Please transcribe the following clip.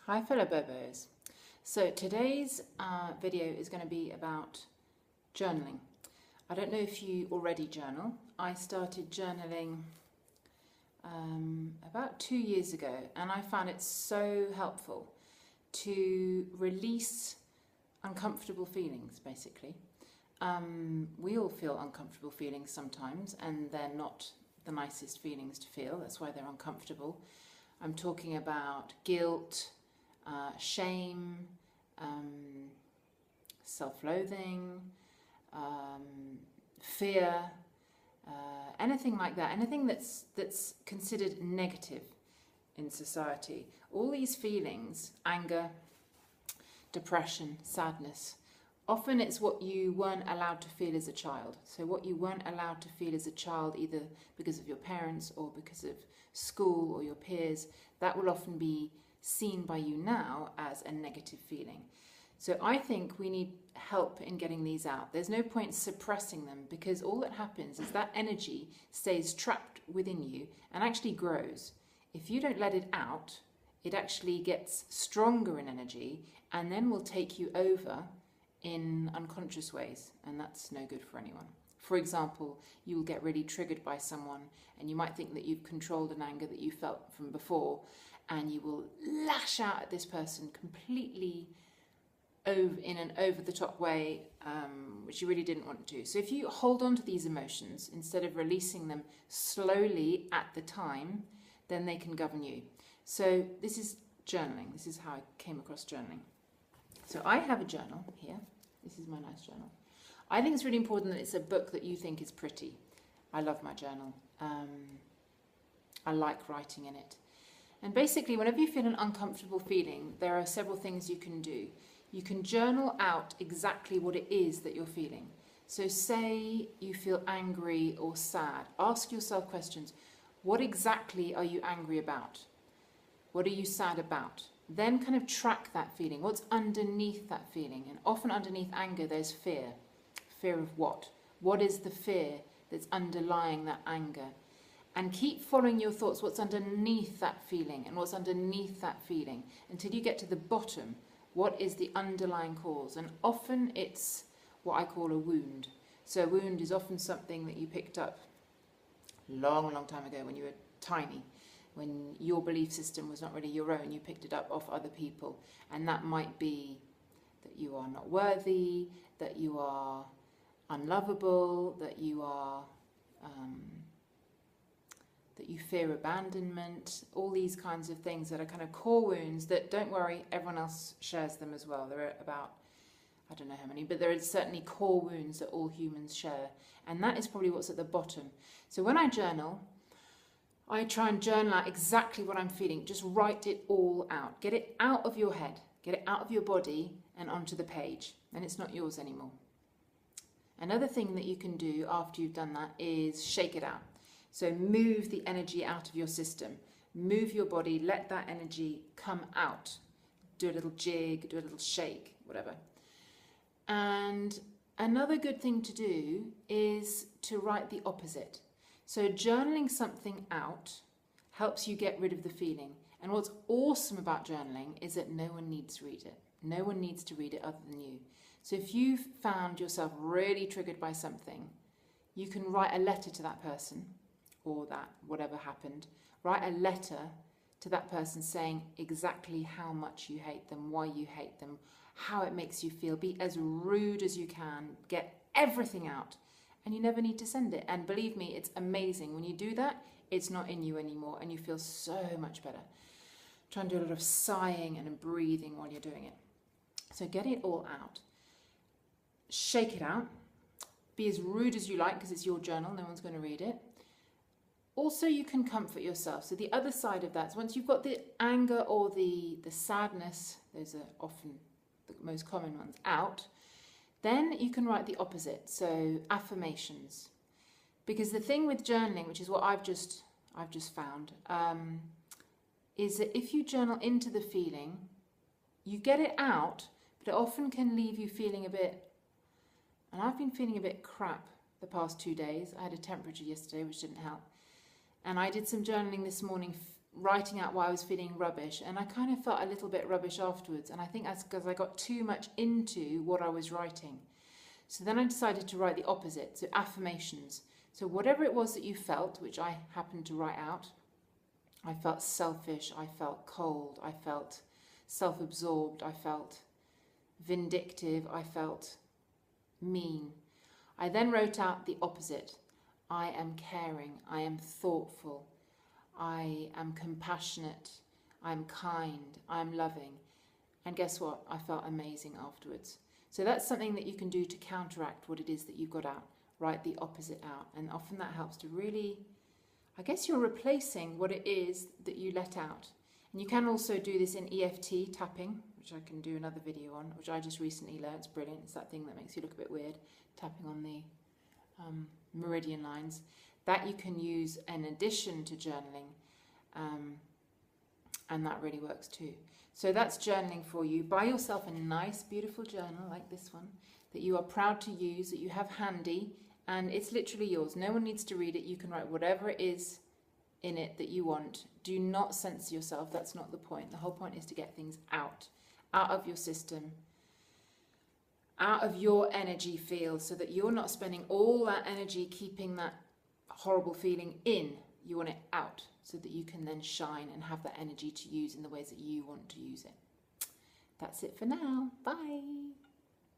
Hi fellow Bobos. So today's video is going to be about journaling. I don't know if you already journal. I started journaling about 2 years ago, and I found it so helpful to release uncomfortable feelings, basically. We all feel uncomfortable feelings sometimes, and they're not the nicest feelings to feel. That's why they're uncomfortable. I'm talking about guilt, shame, self-loathing, fear, anything like that, anything that's considered negative in society. All these feelings, anger, depression, sadness, often it's what you weren't allowed to feel as a child. So what you weren't allowed to feel as a child, either because of your parents or because of school or your peers, that will often be seen by you now as a negative feeling. So I think we need help in getting these out. There's no point suppressing them, because all that happens is that energy stays trapped within you and actually grows. If you don't let it out, it actually gets stronger in energy and then will take you over in unconscious ways, and that's no good for anyone. For example, you will get really triggered by someone and you might think that you've controlled an anger that you felt from before, and you will lash out at this person completely in an over-the-top way, which you really didn't want to. So if you hold on to these emotions instead of releasing them slowly at the time, then they can govern you. So this is journaling. This is how I came across journaling. So I have a journal here. This is my nice journal. I think it's really important that it's a book that you think is pretty. I love my journal. I like writing in it. And basically, whenever you feel an uncomfortable feeling, there are several things you can do. You can journal out exactly what it is that you're feeling. So say you feel angry or sad. Ask yourself questions. What exactly are you angry about? What are you sad about? Then kind of track that feeling. What's underneath that feeling? And often underneath anger, there's fear. Fear of what? What is the fear that's underlying that anger? And keep following your thoughts, what's underneath that feeling and what's underneath that feeling, until you get to the bottom. What is the underlying cause? And often it's what I call a wound. So a wound is often something that you picked up long time ago when you were tiny, when your belief system was not really your own. You picked it up off other people, and that might be that you are not worthy, that you are unlovable, that you are that you fear abandonment, all these kinds of things that are kind of core wounds that, don't worry, everyone else shares them as well. There are about, I don't know how many, but there are certainly core wounds that all humans share. And that is probably what's at the bottom. So when I journal, I try and journal out exactly what I'm feeling. Just write it all out. Get it out of your head, get it out of your body and onto the page. And it's not yours anymore. Another thing that you can do after you've done that is shake it out. So move the energy out of your system. Move your body, let that energy come out. Do a little jig, do a little shake, whatever. And another good thing to do is to write the opposite. So journaling something out helps you get rid of the feeling. And what's awesome about journaling is that no one needs to read it. No one needs to read it other than you. So if you've found yourself really triggered by something, you can write a letter to that person, or that whatever happened. Write a letter to that person saying exactly how much you hate them, why you hate them, how it makes you feel. Be as rude as you can. Get everything out. And you never need to send it. And believe me, it's amazing. When you do that, it's not in you anymore and you feel so much better. Try and do a lot of sighing and breathing while you're doing it. So get it all out. Shake it out. Be as rude as you like, because it's your journal. No one's going to read it. Also, you can comfort yourself. So the other side of that is, once you've got the anger or the sadness, those are often the most common ones, out, then you can write the opposite. So affirmations. Because the thing with journaling, which is what I've just found, is that if you journal into the feeling, you get it out, but it often can leave you feeling a bit, and I've been feeling a bit crap the past 2 days. I had a temperature yesterday, which didn't help. And I did some journaling this morning writing out why I was feeling rubbish, and I kind of felt a little bit rubbish afterwards, and I think that's because I got too much into what I was writing. So then I decided to write the opposite, so affirmations. So whatever it was that you felt, which I happened to write out, I felt selfish, I felt cold, I felt self-absorbed, I felt vindictive, I felt mean. I then wrote out the opposite. I am caring, I am thoughtful, I am compassionate, I am kind, I am loving. And guess what? I felt amazing afterwards. So that's something that you can do to counteract what it is that you've got out. Write the opposite out. And often that helps to really, I guess you're replacing what it is that you let out. And you can also do this in EFT tapping, which I can do another video on, which I just recently learned. It's brilliant. It's that thing that makes you look a bit weird, tapping on the meridian lines. That you can use in addition to journaling, and that really works too. So that's journaling for you. Buy yourself a nice, beautiful journal like this one that you are proud to use, that you have handy, and it's literally yours. No one needs to read it. You can write whatever it is in it that you want. Do not censor yourself. That's not the point. The whole point is to get things out of your system, out of your energy field, so that you're not spending all that energy keeping that horrible feeling in. You want it out so that you can then shine and have that energy to use in the ways that you want to use it. That's it for now. Bye.